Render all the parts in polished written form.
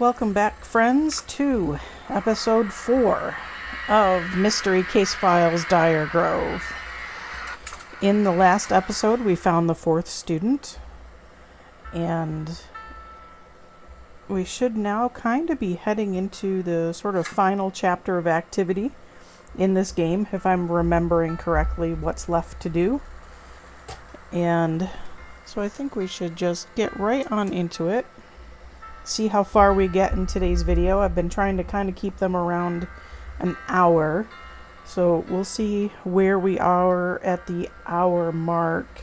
Welcome back, friends, to episode 4 of Mystery Case Files Dire Grove. In the last episode, we found the 4th student, and we should now kind of be heading into the sort of final chapter of activity in this game, if I'm remembering correctly what's left to do. And so I think we should just get right on into it. See how far we get in today's video. I've been trying to kind of keep them around an hour. So we'll see where we are at the hour mark.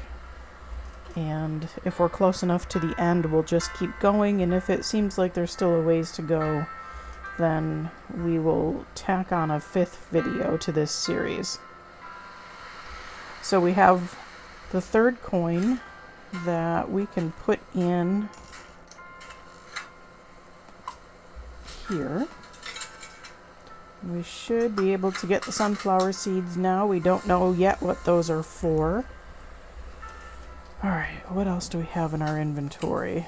And if we're close enough to the end, we'll just keep going. And if it seems like there's still a ways to go, then we will tack on a 5th video to this series. So we have the 3rd coin that we can put in here. We should be able to get the sunflower seeds now. We don't know yet what those are for. Alright, what else do we have in our inventory?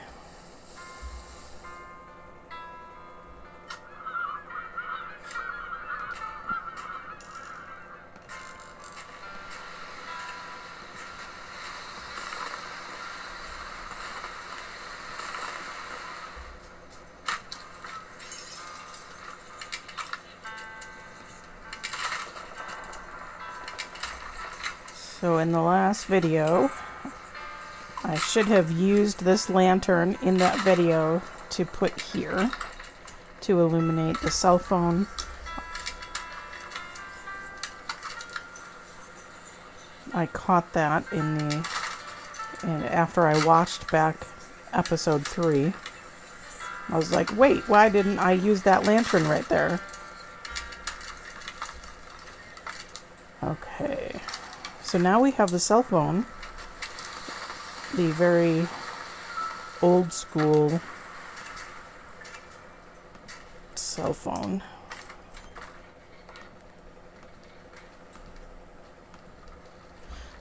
So in the last video, I should have used this lantern in that video to put here to illuminate the cell phone. I caught that and after I watched back episode 3. I was like, wait, why didn't I use that lantern right there? Okay. So now we have the cell phone, the very old school cell phone.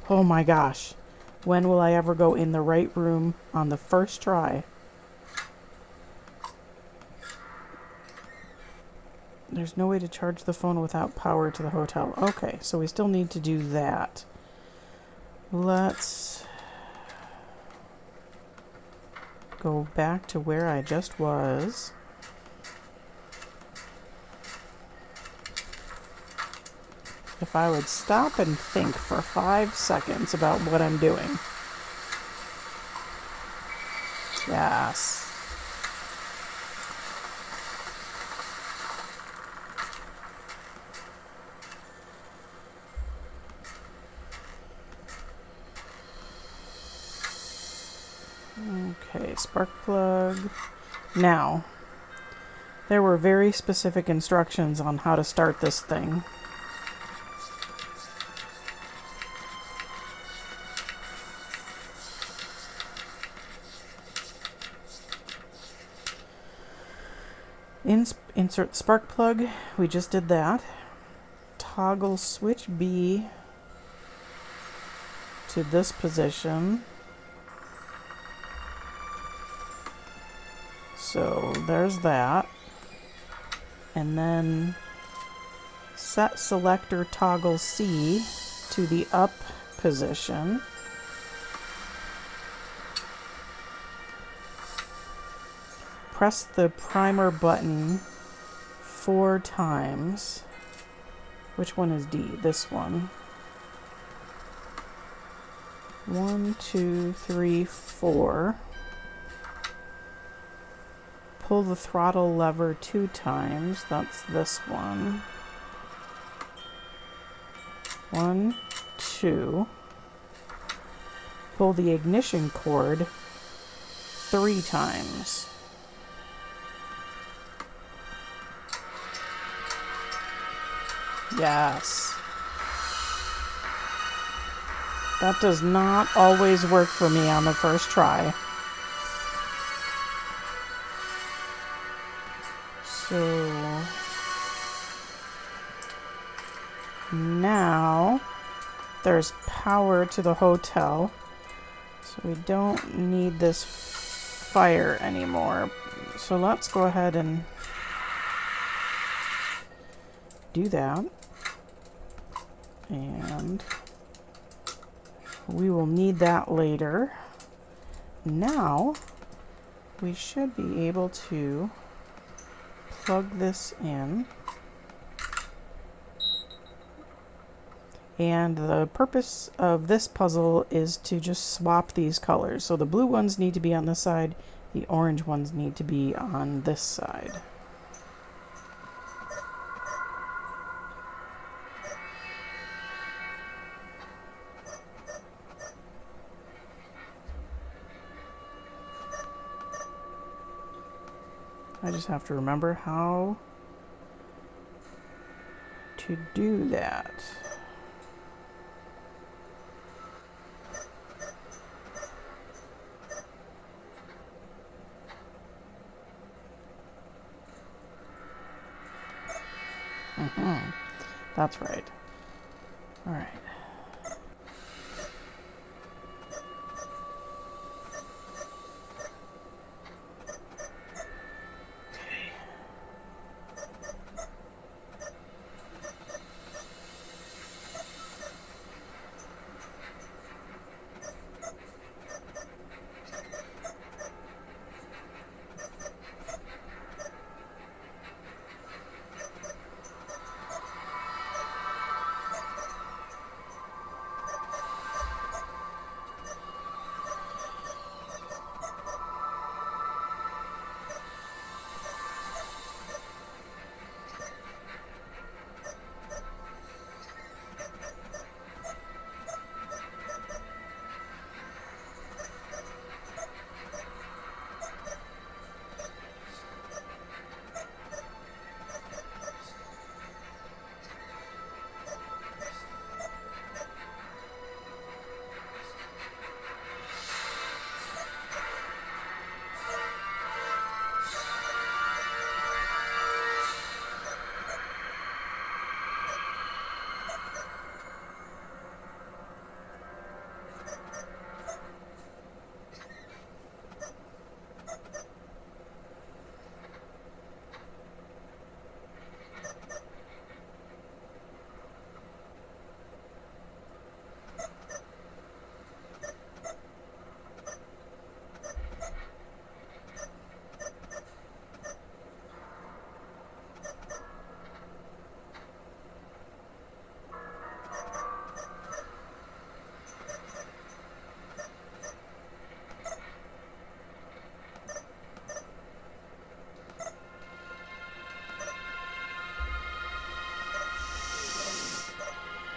Oh my gosh, when will I ever go in the right room on the first try? There's no way to charge the phone without power to the hotel. Okay, so we still need to do that. Let's go back to where I just was. If I would stop and think for 5 seconds about what I'm doing. Yes. Okay, spark plug. Now, there were very specific instructions on how to start this thing. Insert spark plug. We just did that. Toggle switch B to this position. So there's that. And then set selector toggle C to the up position. Press the primer button 4 times. Which one is D? This one. 1, 2, 3, 4. Pull the throttle lever 2 times. That's this one. 1, 2. Pull the ignition cord 3 times. Yes. That does not always work for me on the first try. So now there's power to the hotel. So we don't need this fire anymore. So let's go ahead and do that. And we will need that later. Now we should be able to plug this in. And the purpose of this puzzle is to just swap these colors. So the blue ones need to be on this side, the orange ones need to be on this side. I just have to remember how to do that. That's right. All right.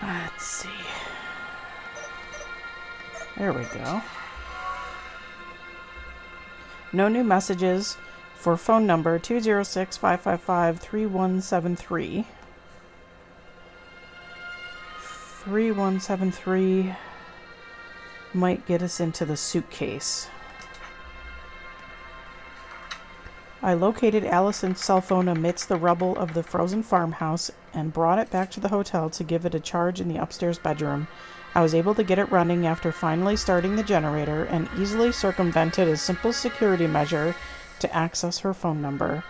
Let's see. There we go. No new messages for phone number 206-555-3173. 3173 might get us into the suitcase. I located Allison's cell phone amidst the rubble of the frozen farmhouse and brought it back to the hotel to give it a charge in the upstairs bedroom. I was able to get it running after finally starting the generator and easily circumvented a simple security measure to access her phone number.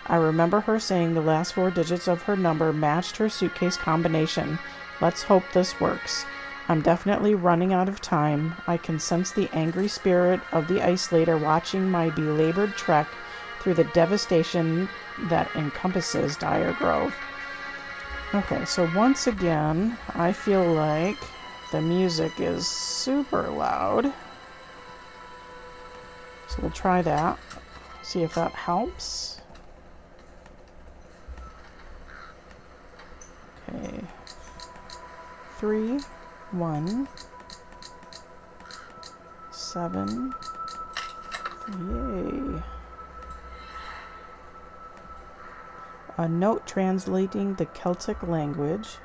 I remember her saying the last 4 digits of her number matched her suitcase combination. Let's hope this works. I'm definitely running out of time. I can sense the angry spirit of the isolator watching my belabored trek through the devastation that encompasses Dyer Grove. Okay, so once again, I feel like the music is super loud. So we'll try that. See if that helps. Okay. 3, 1, 7. Yay. A note translating the Celtic language.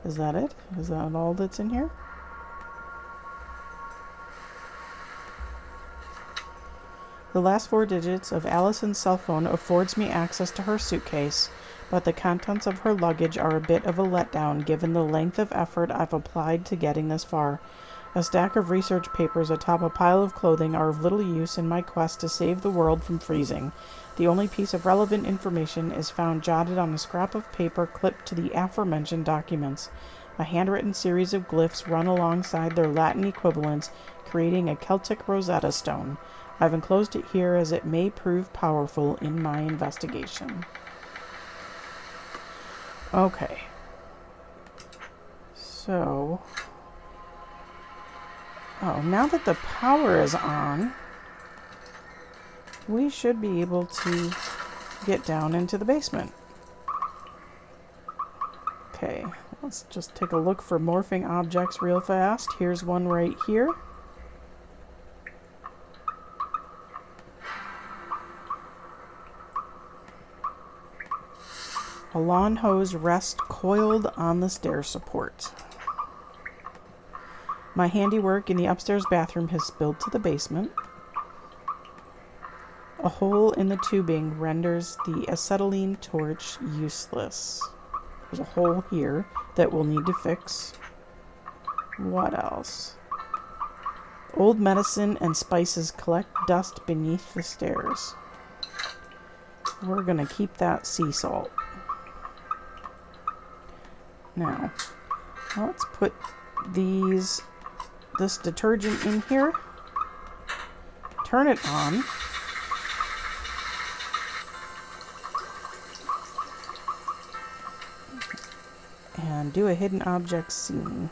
Is that it? Is that all that's in here? The last 4 digits of Allison's cell phone affords me access to her suitcase, but the contents of her luggage are a bit of a letdown given the length of effort I've applied to getting this far. A stack of research papers atop a pile of clothing are of little use in my quest to save the world from freezing. The only piece of relevant information is found jotted on a scrap of paper clipped to the aforementioned documents. A handwritten series of glyphs run alongside their Latin equivalents, creating a Celtic Rosetta Stone. I've enclosed it here as it may prove powerful in my investigation. Okay. So... oh, now that the power is on, we should be able to get down into the basement. Okay, let's just take a look for morphing objects real fast. Here's one right here. A lawn hose rests coiled on the stair support. My handiwork in the upstairs bathroom has spilled to the basement. A hole in the tubing renders the acetylene torch useless. There's a hole here that we'll need to fix. What else? Old medicine and spices collect dust beneath the stairs. We're going to keep that sea salt. Now, let's put this detergent in here. Turn it on. And do a hidden object scene.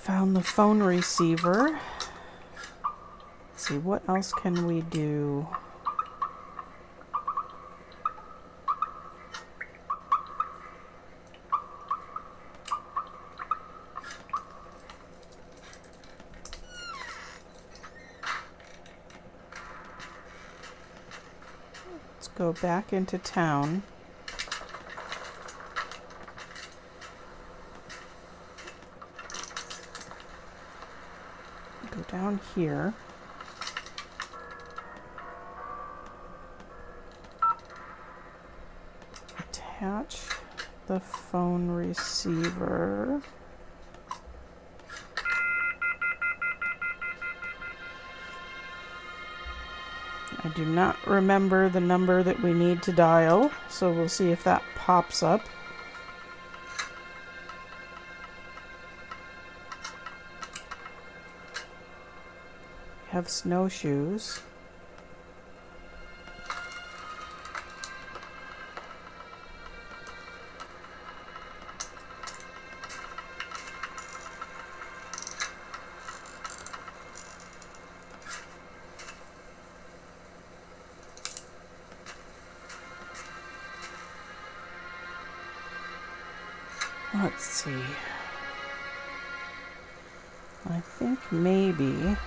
Found the phone receiver. Let's see, what else can we do? Let's go back into town. Go down here. Attach the phone receiver. I do not remember the number that we need to dial, so we'll see if that pops up. Have snowshoes. Let's see. I think maybe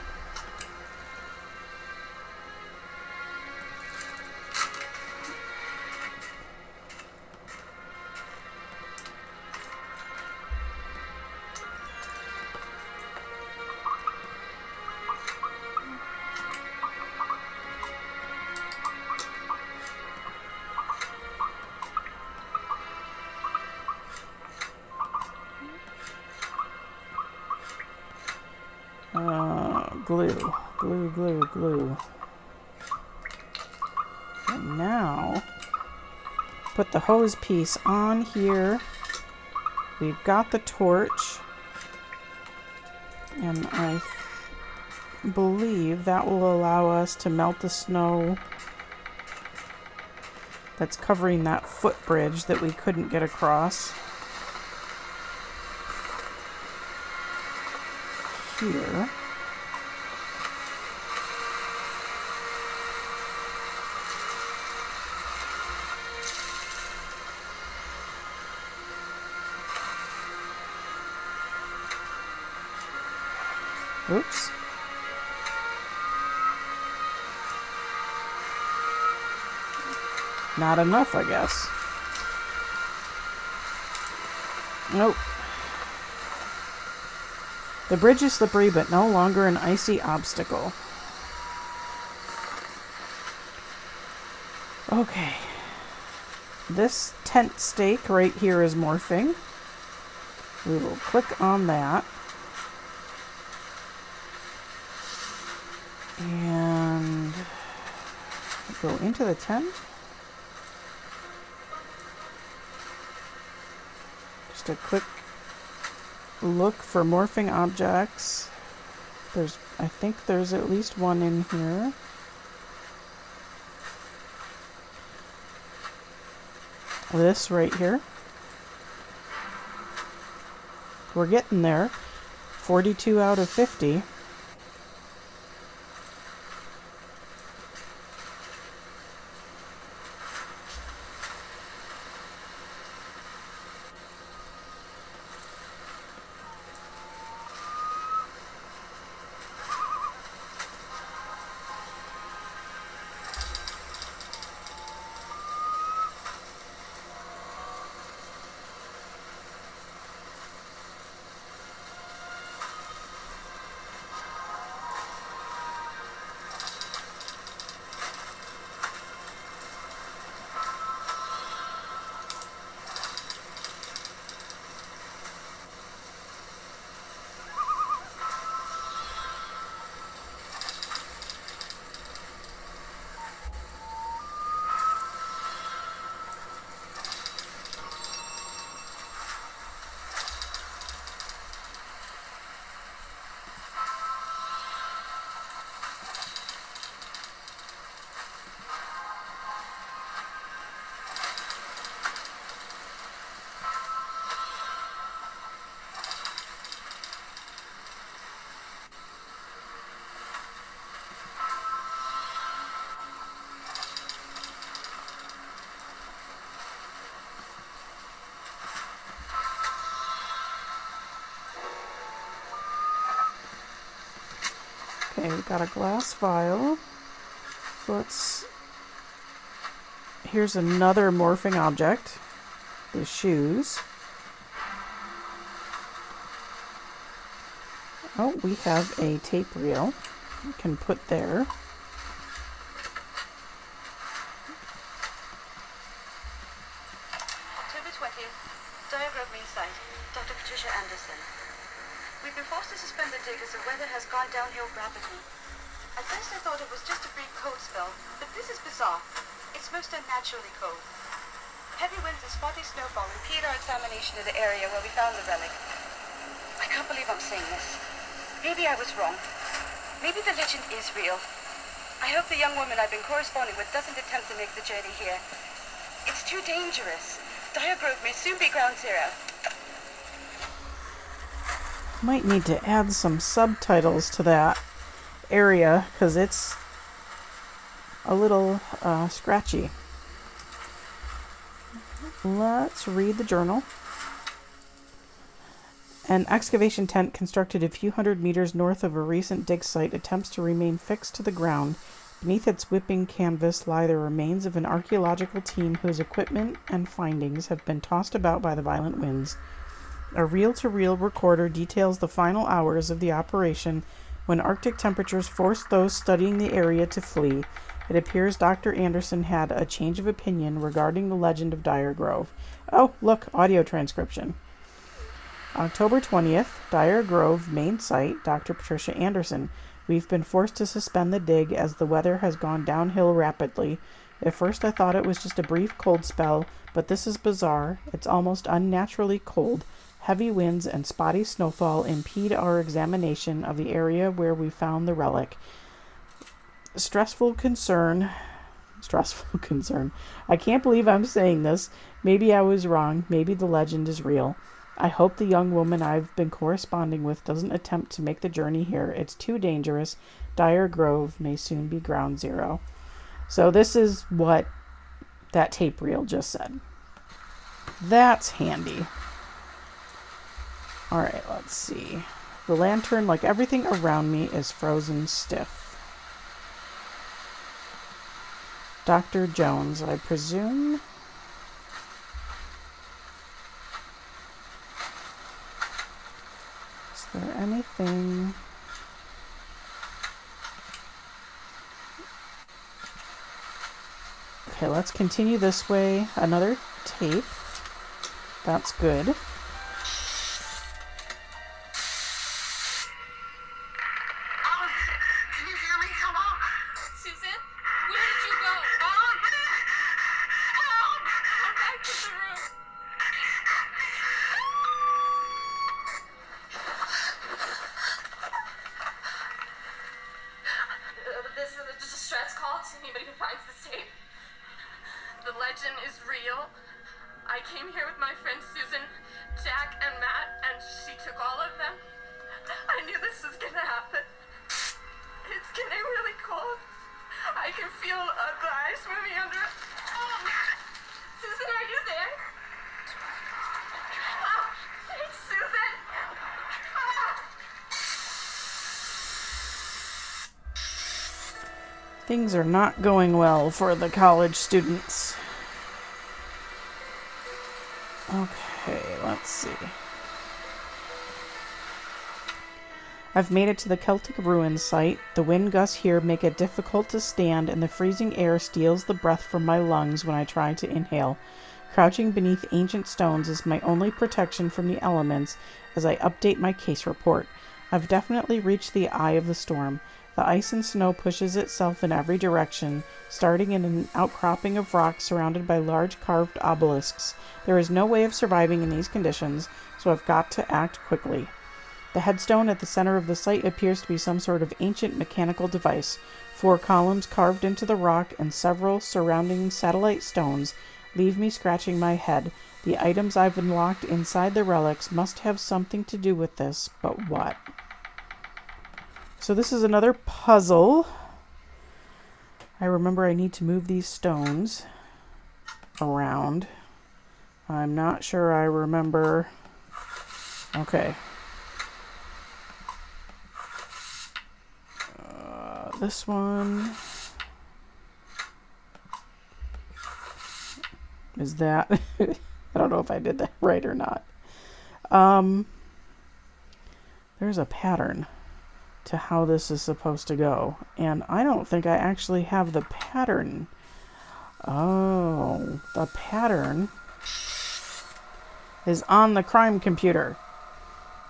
glue. Glue, glue, glue. And now, put the hose piece on here. We've got the torch. And I believe that will allow us to melt the snow that's covering that footbridge that we couldn't get across. Here. Oops. Not enough, I guess. Nope. The bridge is slippery, but no longer an icy obstacle. Okay. This tent stake right here is morphing. We will click on that. And go into the tent. Just a quick look for morphing objects. I think there's at least one in here. This right here. We're getting there. 42 out of 50. Okay, we've got a glass vial. Here's another morphing object. The shoes. Oh, we have a tape reel. We can put there. October 20th, Dire Grove main site, Dr. Patricia Anderson. We've been forced to suspend the dig as the weather has gone downhill rapidly. At first I thought it was just a brief cold spell, but this is bizarre. It's most unnaturally cold. Heavy winds and spotty snowfall impede our examination of the area where we found the relic. I can't believe I'm saying this. Maybe I was wrong. Maybe the legend is real. I hope the young woman I've been corresponding with doesn't attempt to make the journey here. It's too dangerous. Dire Grove may soon be ground zero. Might need to add some subtitles to that area because it's a little scratchy. Let's read the journal. An excavation tent constructed a few hundred meters north of a recent dig site attempts to remain fixed to the ground. Beneath its whipping canvas lie the remains of an archaeological team whose equipment and findings have been tossed about by the violent winds. A reel-to-reel recorder details the final hours of the operation when Arctic temperatures forced those studying the area to flee. It appears Dr. Anderson had a change of opinion regarding the legend of Dire Grove. Oh, look, audio transcription. October 20th, Dire Grove main site, Dr. Patricia Anderson. We've been forced to suspend the dig as the weather has gone downhill rapidly. At first I thought it was just a brief cold spell, but this is bizarre. It's almost unnaturally cold. Heavy winds and spotty snowfall impede our examination of the area where we found the relic. Stressful concern. I can't believe I'm saying this. Maybe I was wrong. Maybe the legend is real. I hope the young woman I've been corresponding with doesn't attempt to make the journey here. It's too dangerous. Dire Grove may soon be ground zero. So this is what that tape reel just said. That's handy. Alright, let's see. The lantern, like everything around me, is frozen stiff. Dr. Jones, I presume. Is there anything? Okay, let's continue this way. Another tape. That's good. Things are not going well for the college students. Okay, let's see. I've made it to the Celtic ruins site. The wind gusts here make it difficult to stand, and the freezing air steals the breath from my lungs when I try to inhale. Crouching beneath ancient stones is my only protection from the elements as I update my case report. I've definitely reached the eye of the storm. The ice and snow pushes itself in every direction, starting in an outcropping of rock surrounded by large carved obelisks. There is no way of surviving in these conditions, so I've got to act quickly. The headstone at the center of the site appears to be some sort of ancient mechanical device. 4 columns carved into the rock and several surrounding satellite stones leave me scratching my head. The items I've unlocked inside the relics must have something to do with this, but what? So this is another puzzle. I remember I need to move these stones around. I'm not sure I remember. Okay. This one. Is that? I don't know if I did that right or not. There's a pattern to how this is supposed to go, and I don't think I actually have the pattern. Oh, the pattern is on the crime computer.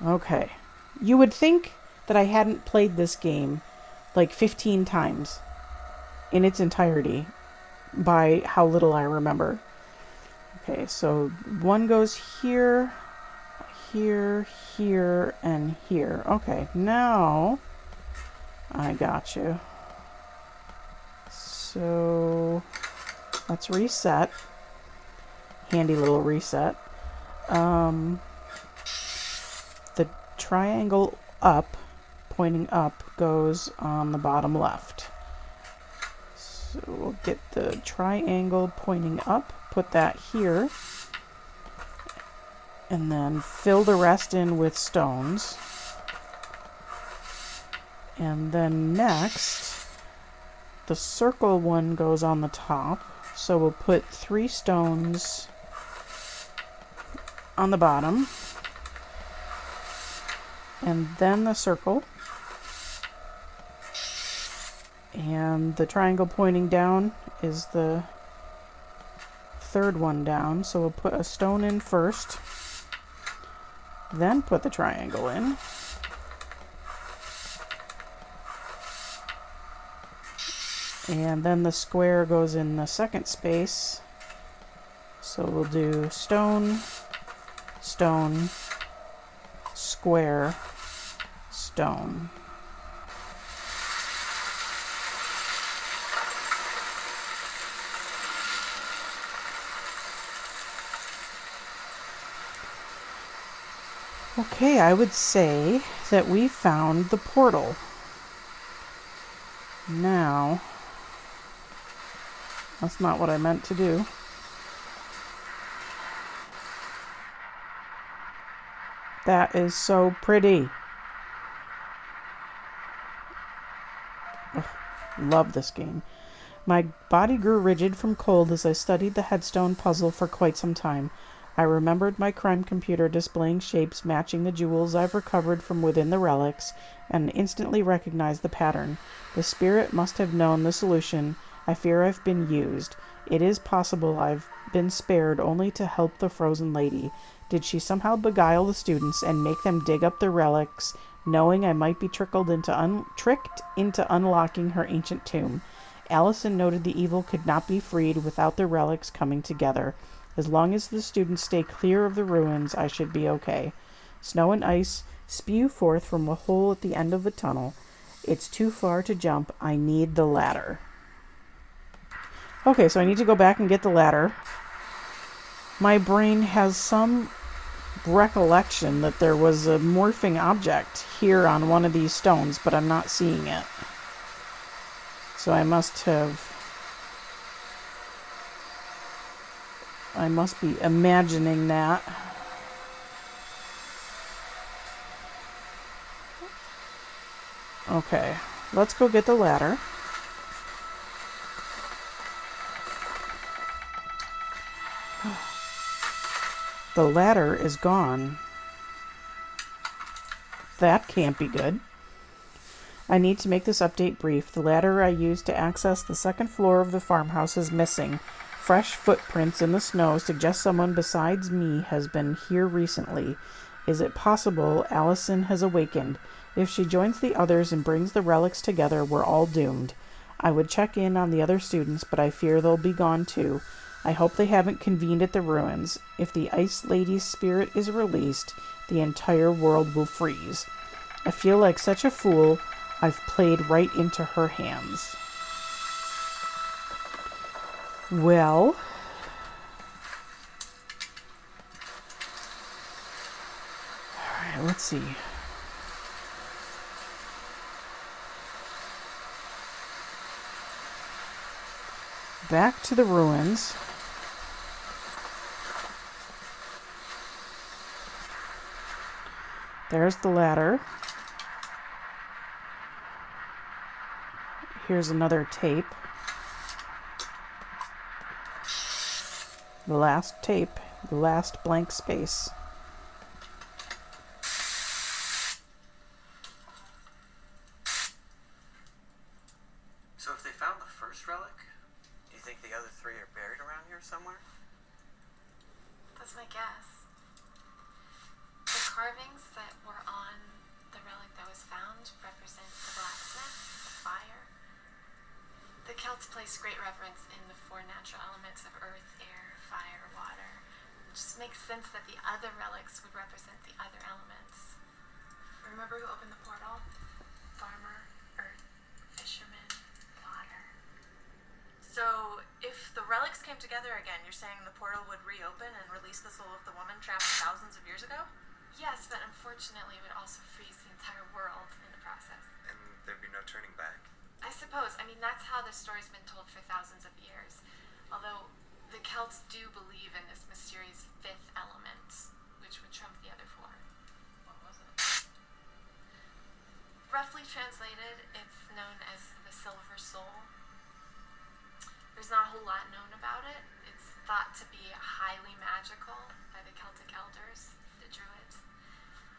Okay. You would think that I hadn't played this game like 15 times in its entirety by how little I remember. Okay, so one goes here, here, here, and here. Okay, now I got you. So let's reset. Handy little reset. The triangle up, pointing up, goes on the bottom left. So we'll get the triangle pointing up, put that here, and then fill the rest in with stones. And then next, the circle one goes on the top, so we'll put 3 stones on the bottom, and then the circle, and the triangle pointing down is the 3rd one down, so we'll put a stone in first, then put the triangle in, And then the square goes in the second space. So we'll do stone, stone, square, stone. Okay, I would say that we found the portal. Now, that's not what I meant to do. That is so pretty. Ugh, love this game. My body grew rigid from cold as I studied the headstone puzzle for quite some time. I remembered my crime computer displaying shapes matching the jewels I've recovered from within the relics, and instantly recognized the pattern. The spirit must have known the solution. I fear I've been used. It is possible I've been spared only to help the frozen lady. Did she somehow beguile the students and make them dig up the relics, knowing I might be tricked into unlocking her ancient tomb? Allison noted the evil could not be freed without the relics coming together. As long as the students stay clear of the ruins, I should be okay. Snow and ice spew forth from a hole at the end of the tunnel. It's too far to jump. I need the ladder. Okay, so I need to go back and get the ladder. My brain has some recollection that there was a morphing object here on one of these stones, but I'm not seeing it. So I must be imagining that. Okay, let's go get the ladder. The ladder is gone. That can't be good. I need to make this update brief. The ladder I used to access the second floor of the farmhouse is missing. Fresh footprints in the snow suggest someone besides me has been here recently. Is it possible Allison has awakened? If she joins the others and brings the relics together, we're all doomed. I would check in on the other students, but I fear they'll be gone too. I hope they haven't convened at the ruins. If the Ice Lady's spirit is released, the entire world will freeze. I feel like such a fool. I've played right into her hands. Well, alright, let's see. Back to the ruins. There's the ladder. Here's another tape. The last tape, the last blank space. So if they found the first relic, do you think the other three are buried around here somewhere? That's my guess. The carvings that were on the relic that was found represent the blacksmith, the fire. The Celts place great reverence in the four natural elements of earth, air, fire, water. It just makes sense that the other relics would represent the other elements. Remember who opened the portal? Farmer, earth, fisherman, water. So, if the relics came together again, you're saying the portal would reopen and release the soul of the woman trapped thousands of years ago? Yes, but unfortunately it would also freeze the entire world in the process. And there'd be no turning back. I suppose. I mean, that's how the story's been told for thousands of years. Although the Celts do believe in this mysterious fifth element, which would trump the other four. What was it? Roughly translated, it's known as the Silver Soul. There's not a whole lot known about it. It's thought to be highly magical by the Celtic elders, the Druids.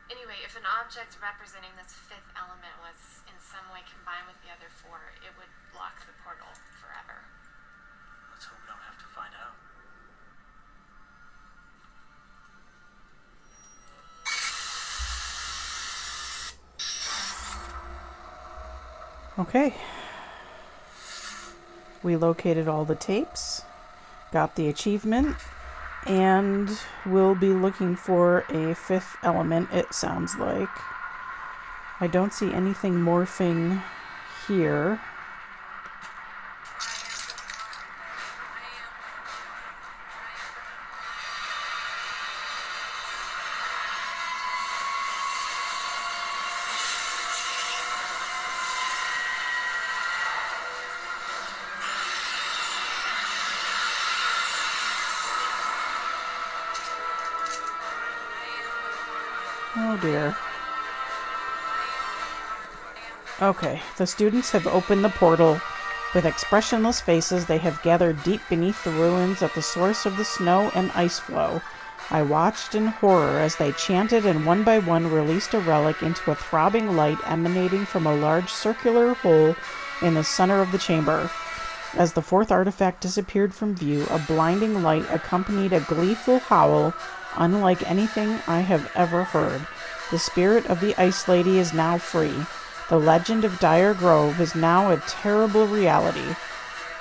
Anyway, if an object representing this fifth element was in some way combined with the other four, it would lock the portal forever. Let's hope we don't have to find out. Okay. we located all the tapes, got the achievement, and we'll be looking for a fifth element, it sounds like. I don't see anything morphing here. Oh dear. Okay, the students have opened the portal. With expressionless faces, they have gathered deep beneath the ruins at the source of the snow and ice flow. I watched in horror as they chanted and one by one released a relic into a throbbing light emanating from a large circular hole in the center of the chamber. As the fourth artifact disappeared from view, a blinding light accompanied a gleeful howl unlike anything I have ever heard. The spirit of the Ice Lady is now free. The legend of Dire Grove is now a terrible reality.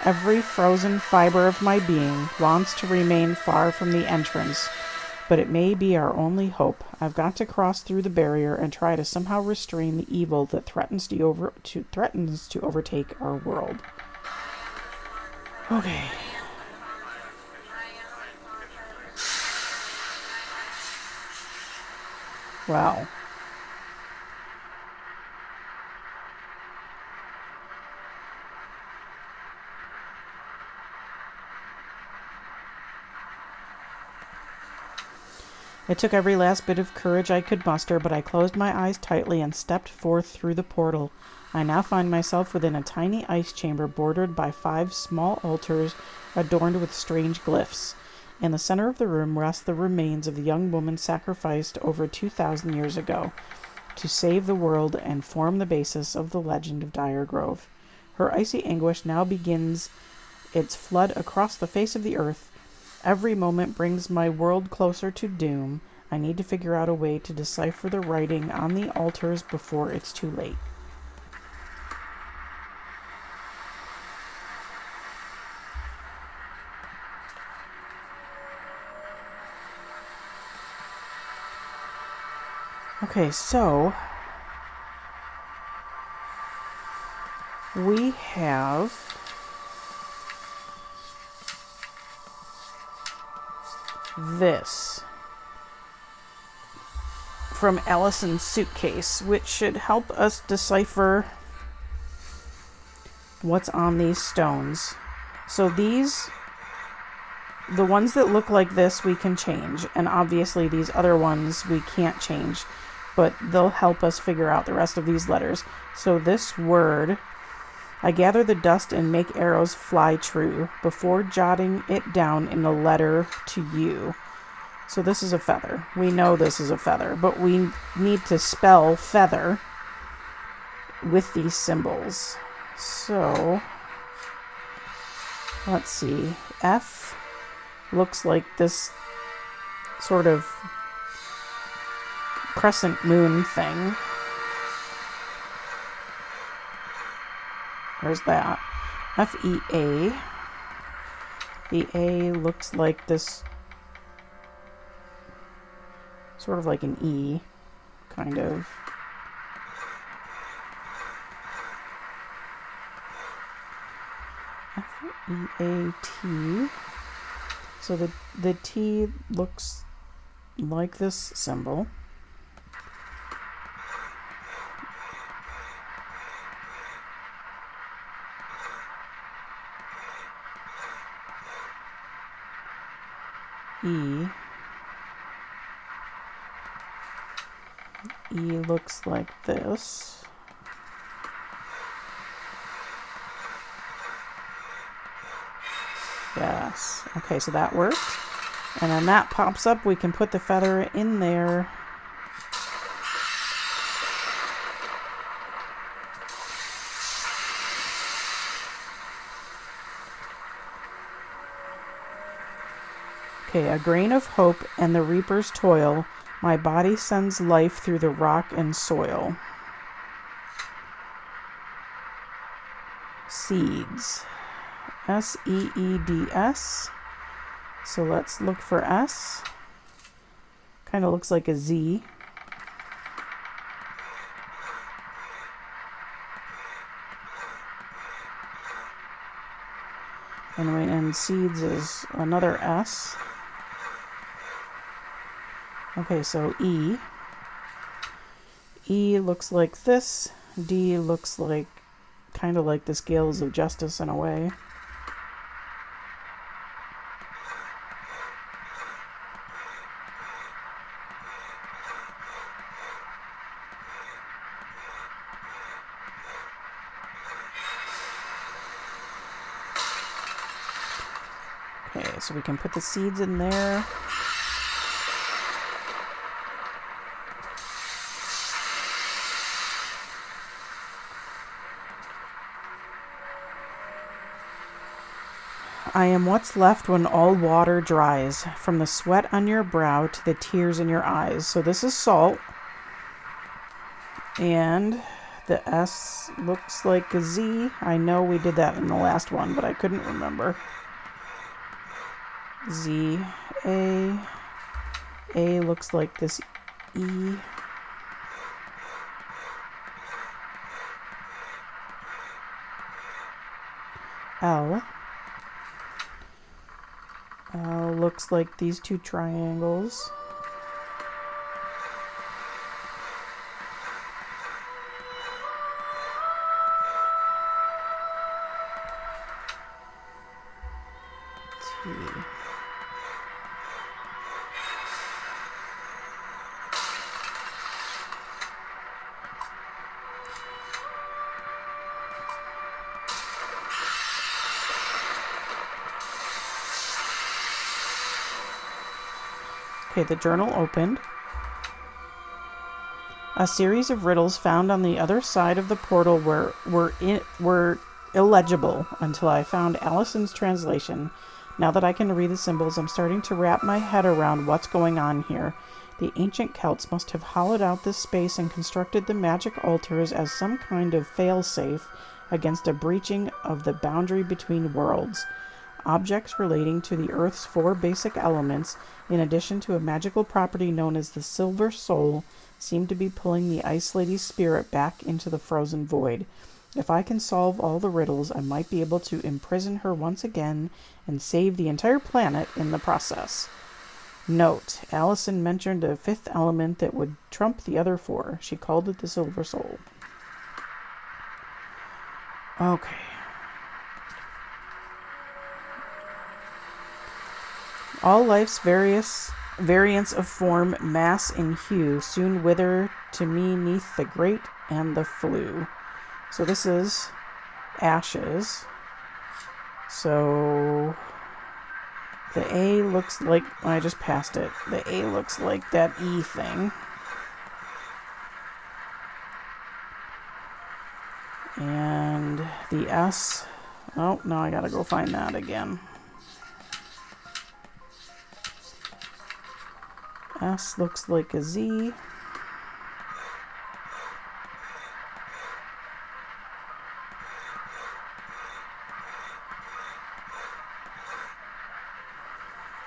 Every frozen fiber of my being wants to remain far from the entrance, but it may be our only hope. I've got to cross through the barrier and try to somehow restrain the evil that threatens to overtake our world. Okay. Wow. It took every last bit of courage I could muster, but I closed my eyes tightly and stepped forth through the portal. I now find myself within a tiny ice chamber bordered by 5 small altars adorned with strange glyphs. In the center of the room rest the remains of the young woman sacrificed over 2,000 years ago to save the world and form the basis of the legend of Dire Grove. Her icy anguish now begins its flood across the face of the earth. Every moment brings my world closer to doom. I need to figure out a way to decipher the writing on the altars before it's too late. Okay, so we have this from Allison's suitcase, which should help us decipher what's on these stones. So these, the ones that look like this, we can change, and obviously these other ones we can't change, but they'll help us figure out the rest of these letters. So this word, I gather the dust and make arrows fly true before jotting it down in a letter to you. So this is a feather. We know this is a feather, but we need to spell feather with these symbols. So let's see. F looks like this sort of crescent moon thing. There's that. F-E-A. The A looks like this, sort of like an E, kind of. F-E-A-T. So the T looks like this symbol. E. E looks like this. Yes. Okay, so that worked. And then that pops up. We can put the feather in there. Okay, a grain of hope and the reaper's toil. My body sends life through the rock and soil. Seeds. S-E-E-D-S. So let's look for S. Kind of looks like a Z. And seeds is another S. Okay, so E. E looks like this. D looks like kind of like the scales of justice in a way. Okay, so we can put the seeds in there. I am what's left when all water dries, from the sweat on your brow to the tears in your eyes. So this is salt. And the S looks like a Z. I know we did that in the last one, but I couldn't remember. Z, A. A looks like this E. L. Looks like these two triangles. T. Okay, the journal opened. A series of riddles found on the other side of the portal were illegible until I found Allison's translation. Now that I can read the symbols, I'm starting to wrap my head around what's going on here. The ancient Celts must have hollowed out this space and constructed the magic altars as some kind of fail-safe against a breaching of the boundary between worlds. Objects relating to the Earth's 4 basic elements, in addition to a magical property known as the Silver Soul, seem to be pulling the Ice Lady's spirit back into the frozen void. If I can solve all the riddles, I might be able to imprison her once again and save the entire planet in the process. Note, Allison mentioned a 5th element that would trump the other 4. She called it the Silver Soul. Okay. All life's various variants of form, mass, and hue soon wither to me neath the grate and the flue. So this is ashes. So the A looks like, I just passed it. The A looks like that E thing. And the S, oh, no, I gotta go find that again. S looks like a Z.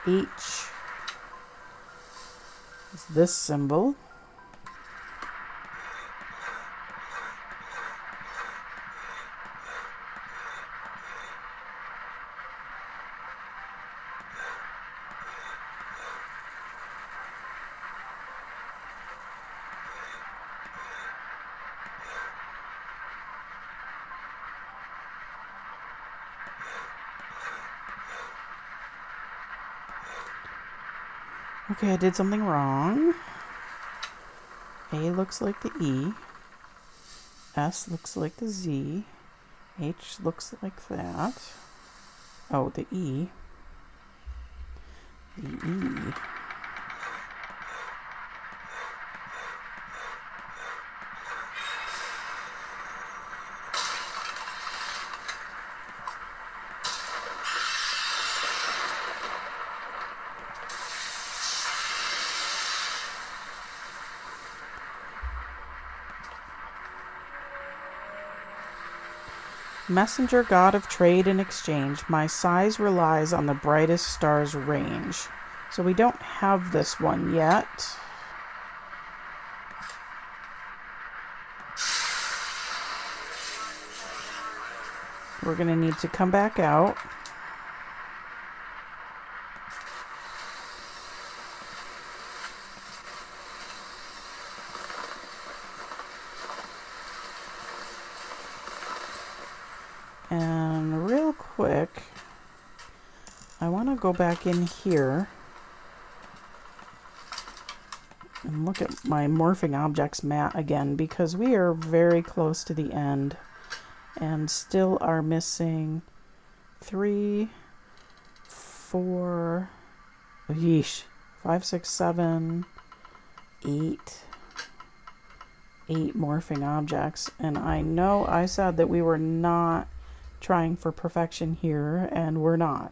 H is this symbol. Okay, I did something wrong. A looks like the E. S looks like the Z. H looks like that. Oh, the E. The E. Messenger god of trade and exchange, my size relies on the brightest star's range. So we don't have this one yet. We're going to need to come back out. And real quick, I want to go back in here and look at my morphing objects mat again, because we are very close to the end and still are missing 3, 4, yeesh, 5, 6, 7, 8 morphing objects. And I know I said that we were not trying for perfection here, and we're not.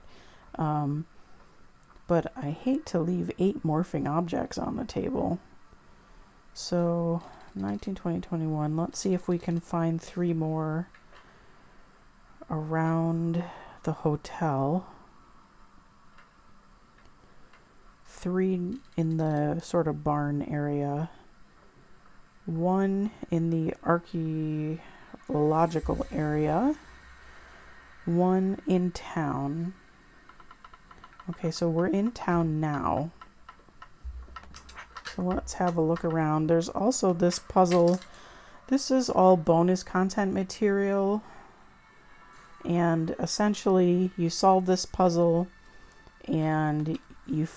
But I hate to leave 8 morphing objects on the table. So 19, 20, 21. Let's see if we can find 3 more around the hotel. 3 in the sort of barn area. 1 in the archaeological area. 1 in town. Okay, so we're in town now. So let's have a look around. There's also this puzzle. This is all bonus content material. And essentially, you solve this puzzle and you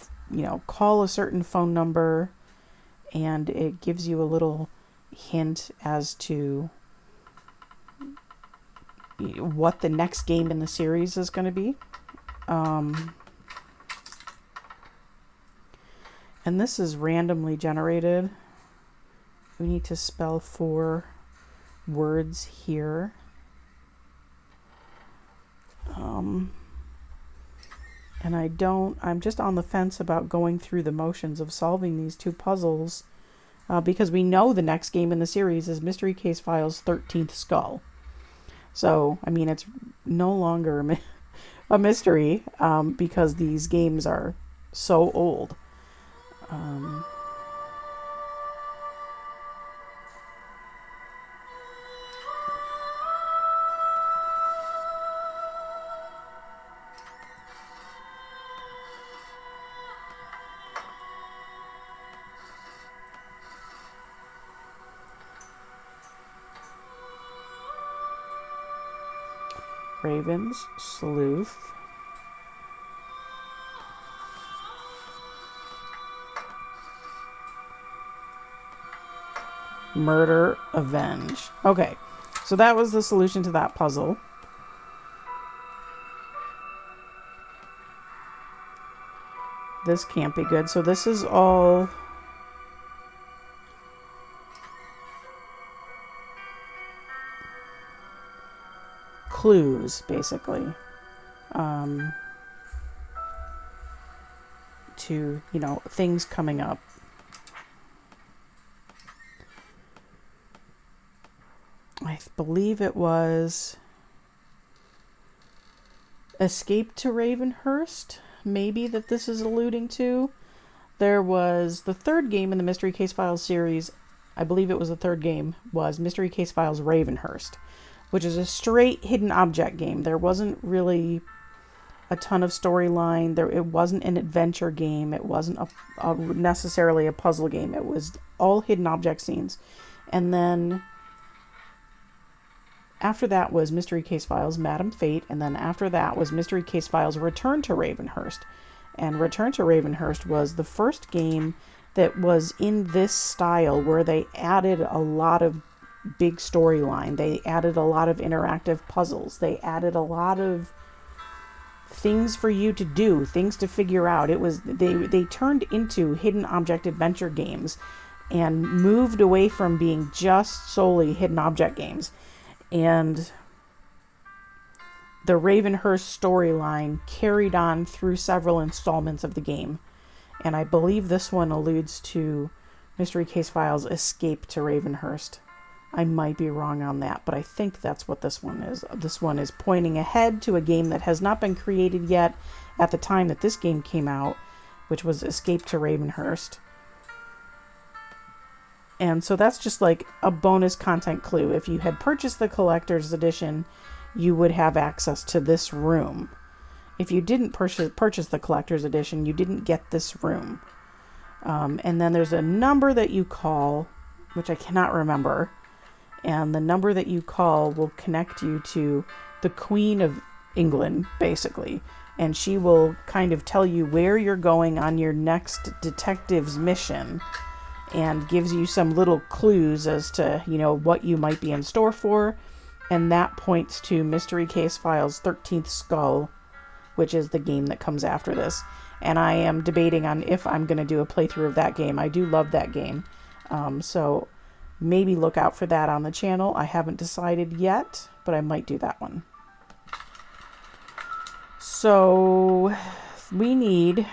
call a certain phone number, and it gives you a little hint as to what the next game in the series is going to be. And this is randomly generated. We need to spell 4 words here. And I'm just on the fence about going through the motions of solving these 2 puzzles, because we know the next game in the series is Mystery Case Files 13th Skull. So, I mean, it's no longer a mystery, because these games are so old. Ravens, Sleuth. Murder, Avenge. Okay, so that was the solution to that puzzle. This can't be good. So this is all clues, basically, to, things coming up. I believe it was Escape to Ravenhurst, maybe, that this is alluding to. There was the 3rd game in the Mystery Case Files series, I believe it was the 3rd game, was Mystery Case Files Ravenhurst, which is a straight hidden object game. There wasn't really a ton of storyline. It wasn't an adventure game. It wasn't necessarily a puzzle game. It was all hidden object scenes. And then after that was Mystery Case Files Madam Fate, and then after that was Mystery Case Files Return to Ravenhurst. And Return to Ravenhurst was the first game that was in this style, where they added a lot of big storyline. They added a lot of interactive puzzles. They added a lot of things for you to do, things to figure out. It was they turned into hidden object adventure games and moved away from being just solely hidden object games. And the Ravenhurst storyline carried on through several installments of the game. And I believe this one alludes to Mystery Case Files Escape to Ravenhurst. I might be wrong on that, but I think that's what this one is. This one is pointing ahead to a game that has not been created yet at the time that this game came out, which was Escape to Ravenhurst. And so that's just like a bonus content clue. If you had purchased the collector's edition, you would have access to this room. If you didn't purchase the collector's edition, you didn't get this room. And then there's a number that you call, which I cannot remember. And the number that you call will connect you to the Queen of England, basically. And she will kind of tell you where you're going on your next detective's mission, and gives you some little clues as to, you know, what you might be in store for. And that points to Mystery Case Files 13th Skull, which is the game that comes after this. And I am debating on if I'm going to do a playthrough of that game. I do love that game. So maybe look out for that on the channel. I haven't decided yet, but I might do that one. So we need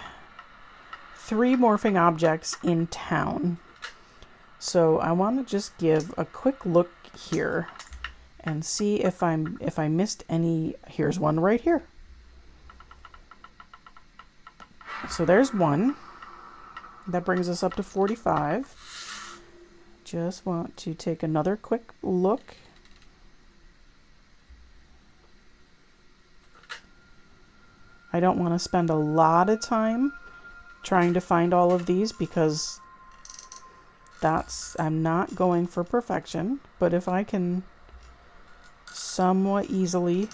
3 morphing objects in town. So I want to just give a quick look here and see if I missed any. Here's one right here. So there's one. That brings us up to 45. Just want to take another quick look. I don't want to spend a lot of time trying to find all of these because I'm not going for perfection, but if I can somewhat easily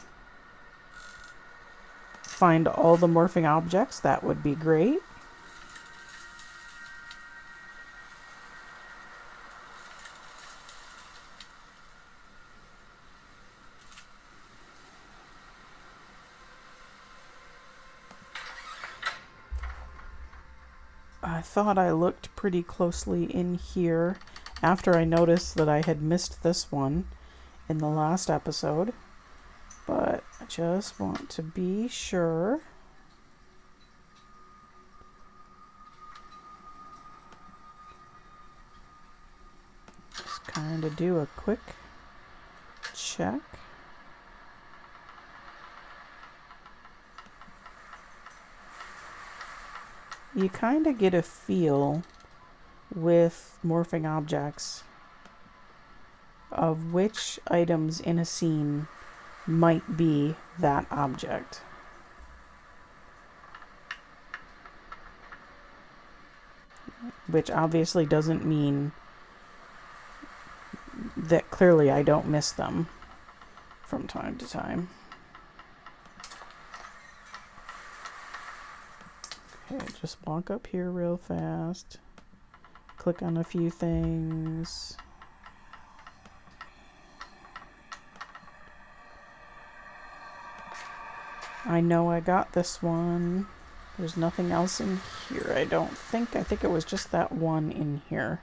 find all the morphing objects, that would be great. I thought I looked pretty closely in here after I noticed that I had missed this one in the last episode, but I just want to be sure. Just kind of do a quick check. You kind of get a feel with morphing objects of which items in a scene might be that object. Which obviously doesn't mean that clearly I don't miss them from time to time. Okay, just walk up here real fast. Click on a few things. I know I got this one. There's nothing else in here, I don't think. I think it was just that one in here.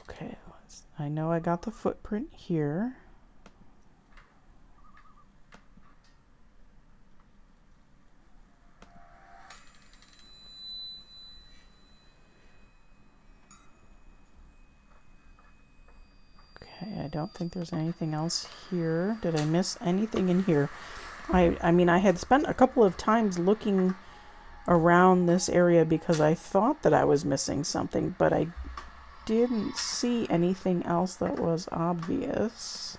Okay, I know I got the footprint here. I don't think there's anything else here. Did I miss anything in here? I mean, I had spent a couple of times looking around this area because I thought that I was missing something, but I didn't see anything else that was obvious.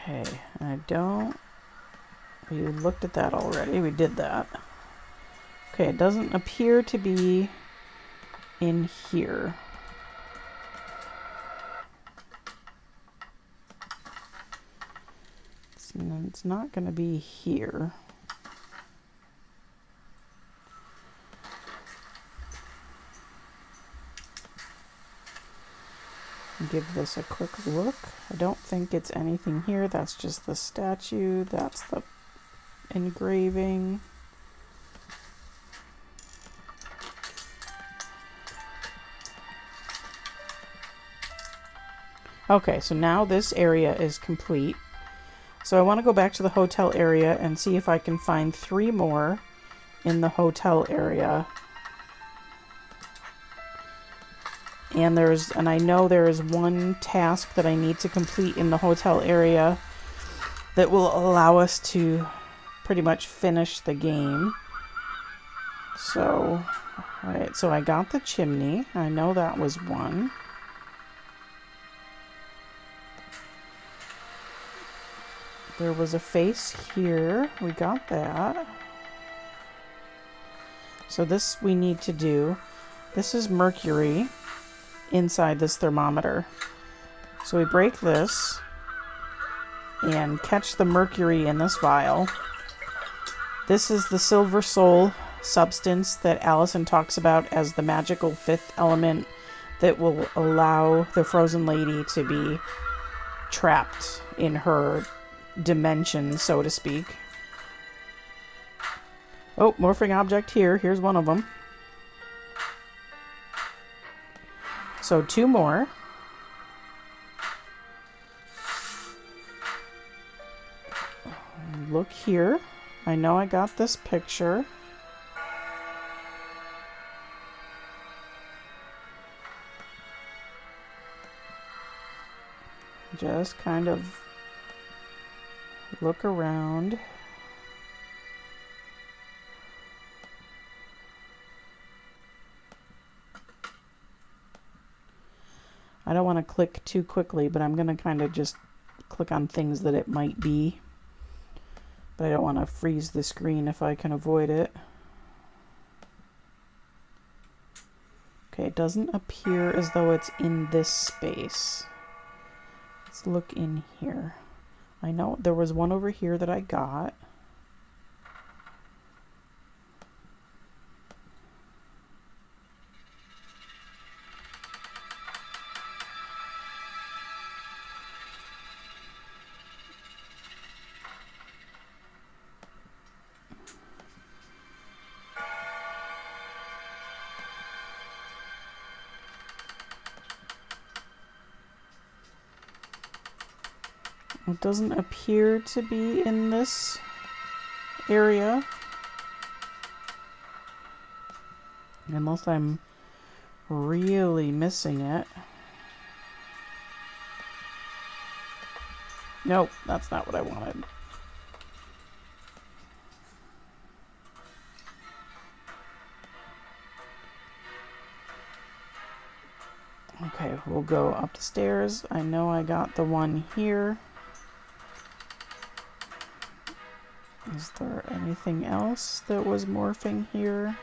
Okay, I don't... We looked at that already. We did that. Okay, it doesn't appear to be in here. It's not going to be here. give this a quick look. I don't think it's anything here. That's just the statue. That's the engraving. Okay, so now this area is complete. So I want to go back to the hotel area and see if I can find 3 more in the hotel area. And I know there is one task that I need to complete in the hotel area that will allow us to pretty much finish the game. So, alright, so I got the chimney. I know that was one. There was a face here. We got that. So this we need to do. This is mercury inside this thermometer. So we break this and catch the mercury in this vial. This is the silver soul substance that Allison talks about as the magical 5th element that will allow the frozen lady to be trapped in her dimension, so to speak. Oh, morphing object here. Here's one of them. So 2 more. Look here. I know I got this picture. Just kind of look around. I don't want to click too quickly, but I'm going to kind of just click on things that it might be. But I don't want to freeze the screen if I can avoid it. Okay, it doesn't appear as though it's in this space. Let's look in here. I know there was one over here that I got. It doesn't appear to be in this area. Unless I'm really missing it. Nope, that's not what I wanted. Okay, we'll go up the stairs. I know I got the one here. Is there anything else that was morphing here?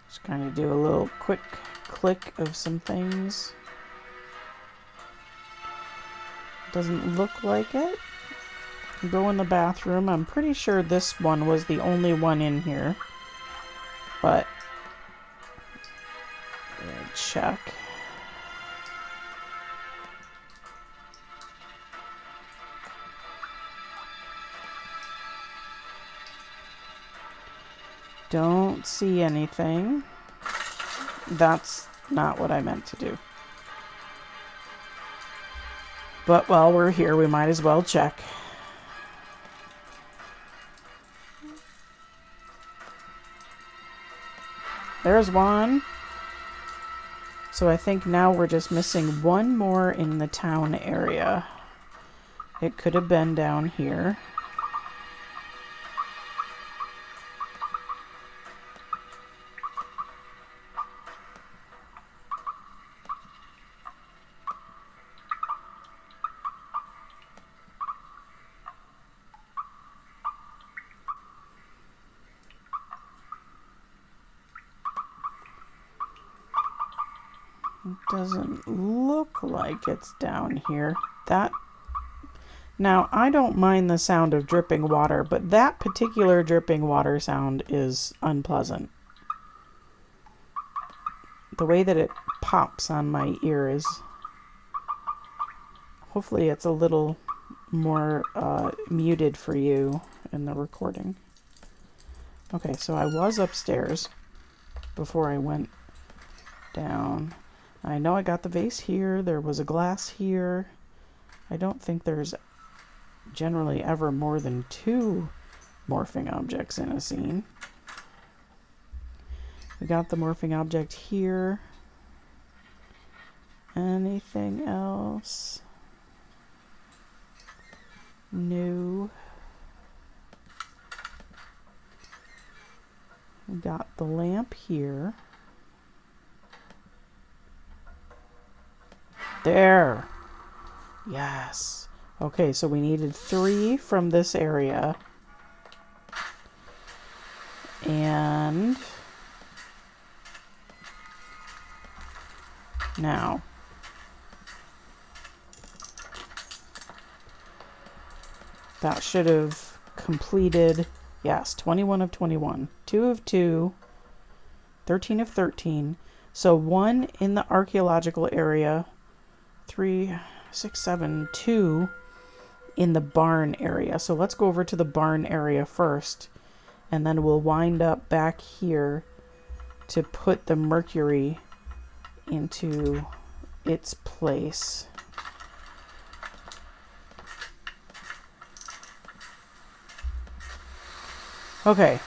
Just kind of do a little quick click of some things. Doesn't look like it. Go in the bathroom. I'm pretty sure this one was the only one in here. But check. Don't see anything. That's not what I meant to do. But while we're here, we might as well check. There's one. So I think now we're just missing one more in the town area. It could have been down here. Doesn't look like it's down here. Now, I don't mind the sound of dripping water, but that particular dripping water sound is unpleasant. the way that it pops on my ears. Hopefully it's a little more muted for you in the recording. Okay, so I was upstairs before I went down. I know I got the vase here. There was a glass here. I don't think there's generally ever more than 2 morphing objects in a scene. We got the morphing object here. Anything else? No. We got the lamp here. There. Yes. Okay, so we needed 3 from this area. And now that should have completed, yes, 21 of 21, 2 of 2, 13 of 13. So 1 in the archaeological area, 3, 6, 7, 2 in the barn area. So let's go over to the barn area first, and then we'll wind up back here to put the mercury into its place. Okay,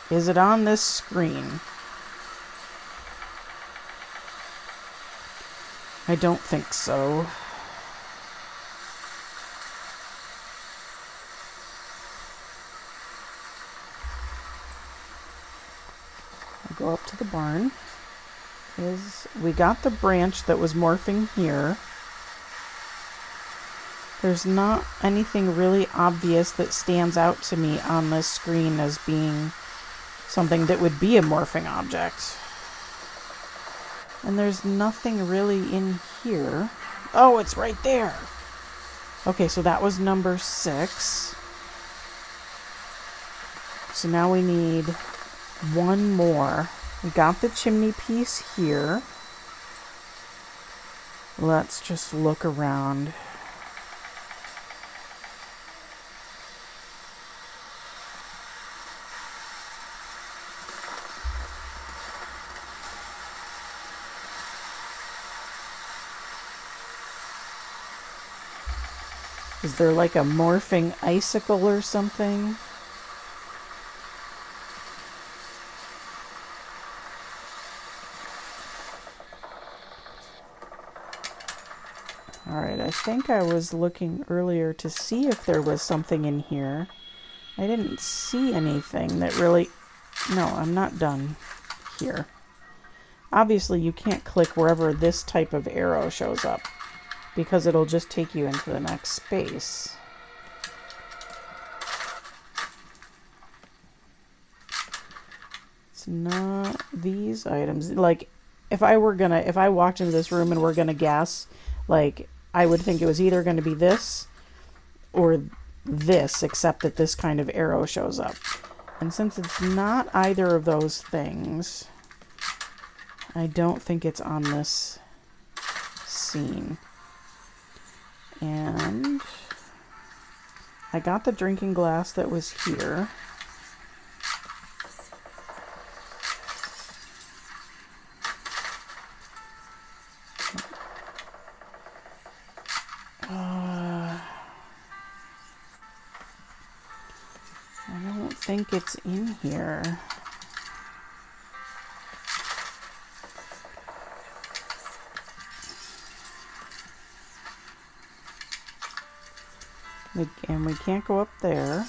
is it on this screen? I don't think so. I'll go up to the barn. We got the branch that was morphing here. There's not anything really obvious that stands out to me on this screen as being something that would be a morphing object. And there's nothing really in here. Oh, it's right there. Okay, so that was number 6. So now we need 1 more. We got the chimney piece here. Let's just look around. Is there like a morphing icicle or something? Alright, I think I was looking earlier to see if there was something in here. I didn't see anything that really... No, I'm not done here. Obviously, you can't click wherever this type of arrow shows up, because it'll just take you into the next space. It's not these items. Like, if I walked into this room and we're gonna guess, like, I would think it was either gonna be this or this, except that this kind of arrow shows up. And since it's not either of those things, I don't think it's on this scene. And I got the drinking glass that was here. I don't think it's in here. And we can't go up there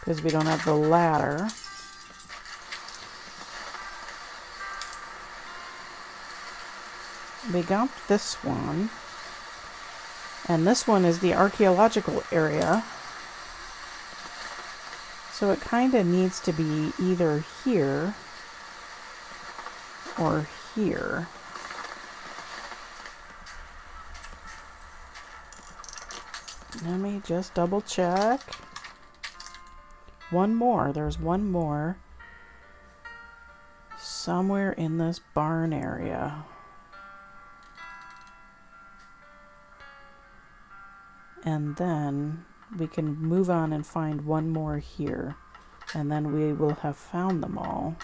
because we don't have the ladder. We got this one. And this one is the archaeological area. So it kind of needs to be either here or here. Let me just double check. One more. There's one more. somewhere in this barn area. And then we can move on and find one more here. And then we will have found them all.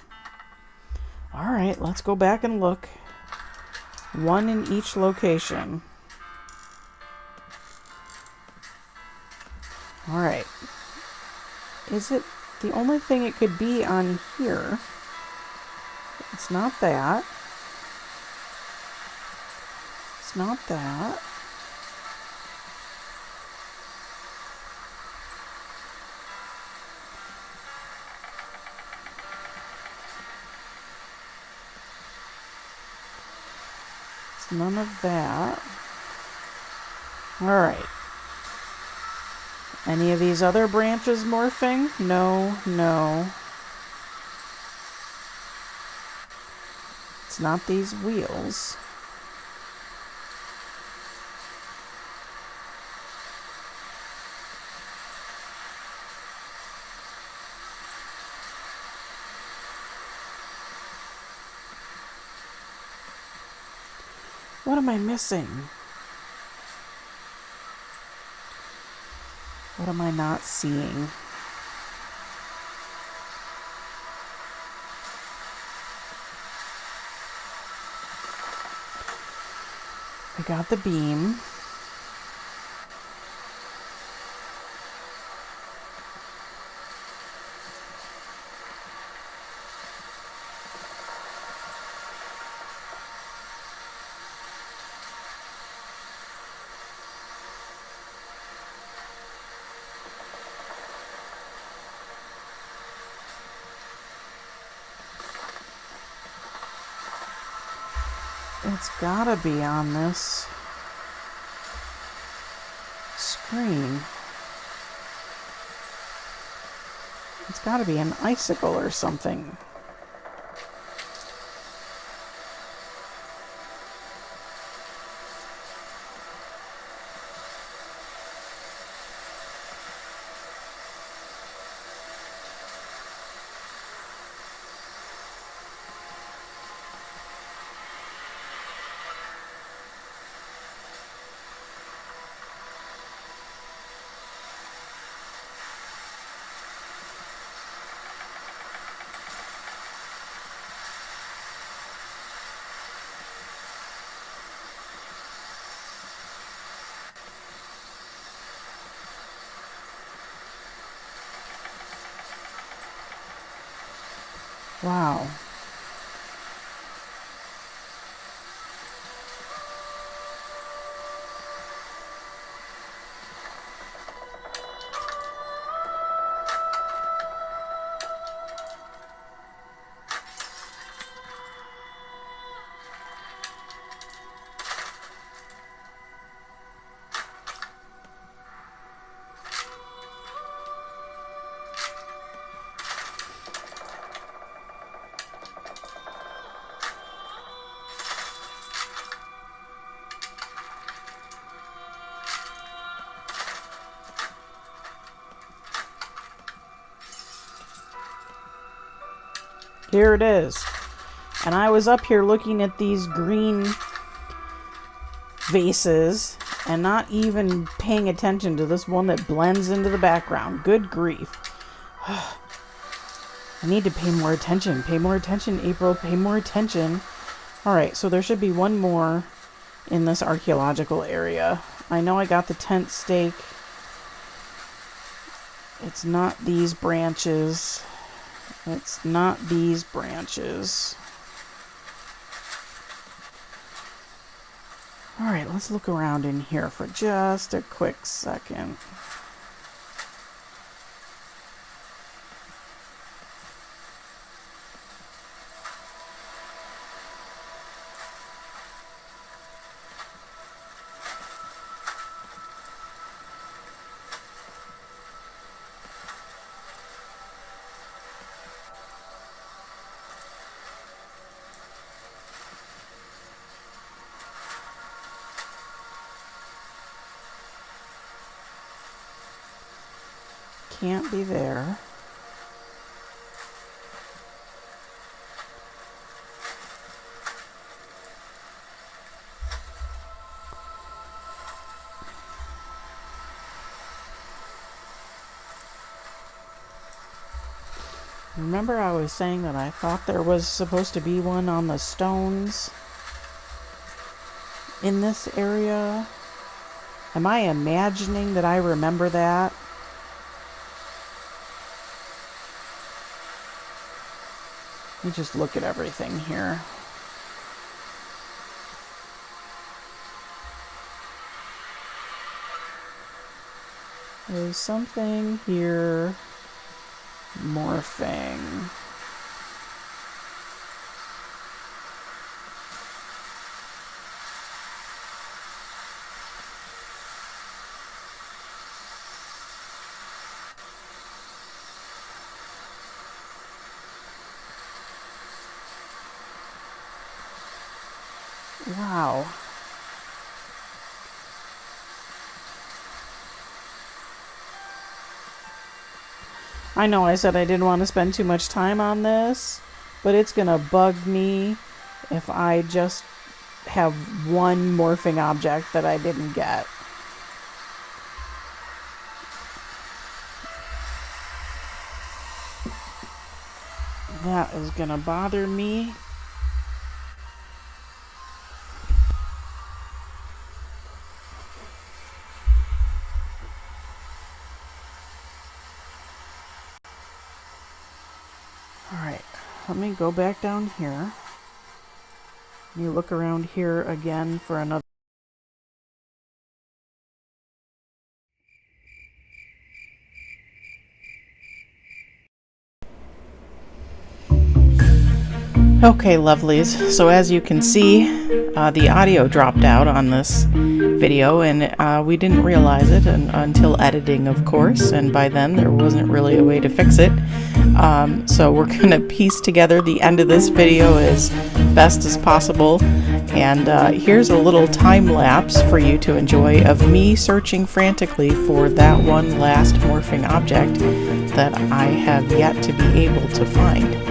Alright, let's go back and look. One in each location. Alright. Is it the only thing it could be on here? It's not that. It's not that. It's none of that. Alright. Any of these other branches morphing? No, no. It's not these wheels. What am I missing? What am I not seeing? I got the beam. It's gotta be on this screen. It's gotta be an icicle or something. Wow. Here it is. And I was up here looking at these green vases and not even paying attention to this one that blends into the background. Good grief. I need to pay more attention. Pay more attention, April. Pay more attention. Alright, so there should be one more in this archaeological area. I know I got the tent stake. It's not these branches. It's not these branches. Alright, let's look around in here for just a quick second. Can't be there. Remember I was saying that I thought there was supposed to be one on the stones in this area? Am I imagining that I remember that? Let me just look at everything here. There's something here morphing. Wow. I know I said I didn't want to spend too much time on this, but it's gonna bug me if I just have one morphing object that I didn't get. That is gonna bother me. Alright, let me go back down here. Let me look around here again for another. Okay, lovelies. So as you can see, the audio dropped out on this video, and we didn't realize it until editing, of course, and by then there wasn't really a way to fix it. So we're going to piece together the end of this video as best as possible, and here's a little time lapse for you to enjoy of me searching frantically for that one last morphing object that I have yet to be able to find.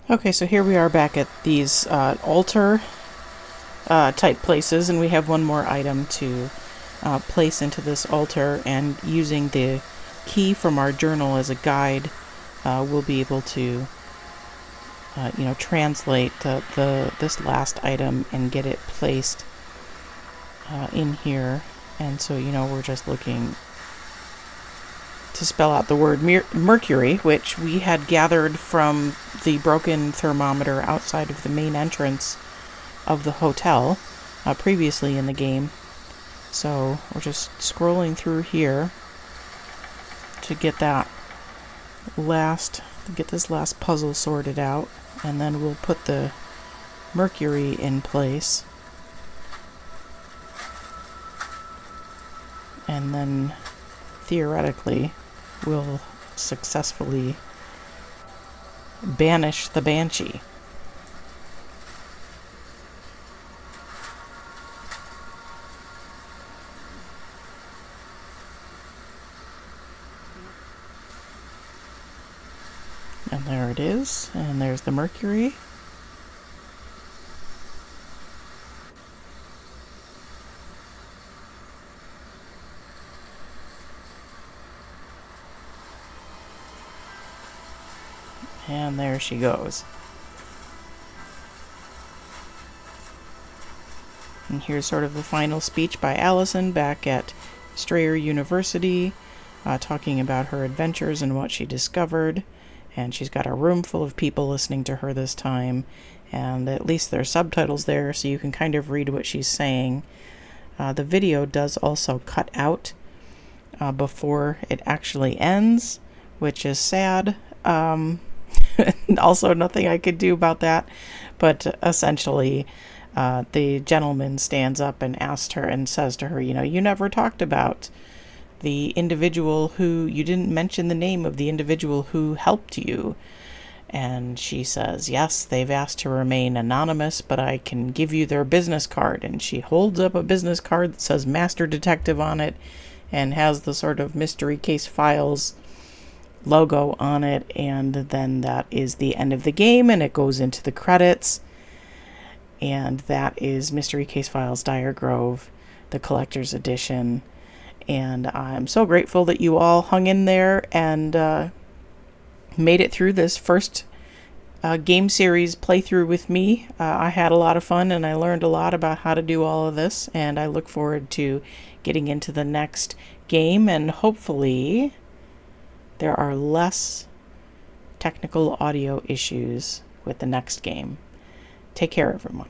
Okay, so here we are back at these altar type places, and we have one more item to place into this altar, and using the key from our journal as a guide, we'll be able to translate this last item and get it placed in here. And so we're just looking to spell out the word mercury, which we had gathered from the broken thermometer outside of the main entrance of the hotel previously in the game. So we're just scrolling through here to get this last puzzle sorted out, and then we'll put the mercury in place, and then theoretically we'll successfully banish the banshee. And there it is, and there's the mercury. And there she goes. And here's sort of the final speech by Allison back at Strayer University, talking about her adventures and what she discovered. And she's got a room full of people listening to her this time. And at least there are subtitles there, so you can kind of read what she's saying. The video does also cut out before it actually ends, which is sad. Also, nothing I could do about that. But essentially, the gentleman stands up and asks her and says to her, you never talked about the individual who, you didn't mention the name of the individual who helped you. And she says, yes, they've asked to remain anonymous, but I can give you their business card. And she holds up a business card that says Master Detective on it and has the sort of Mystery Case Files logo on it. And then that is the end of the game, and it goes into the credits. And that is Mystery Case Files Dire Grove, the collector's edition. And I'm so grateful that you all hung in there and made it through this first game series playthrough with me. I had a lot of fun, and I learned a lot about how to do all of this, and I look forward to getting into the next game, and hopefully there are less technical audio issues with the next game. Take care, everyone.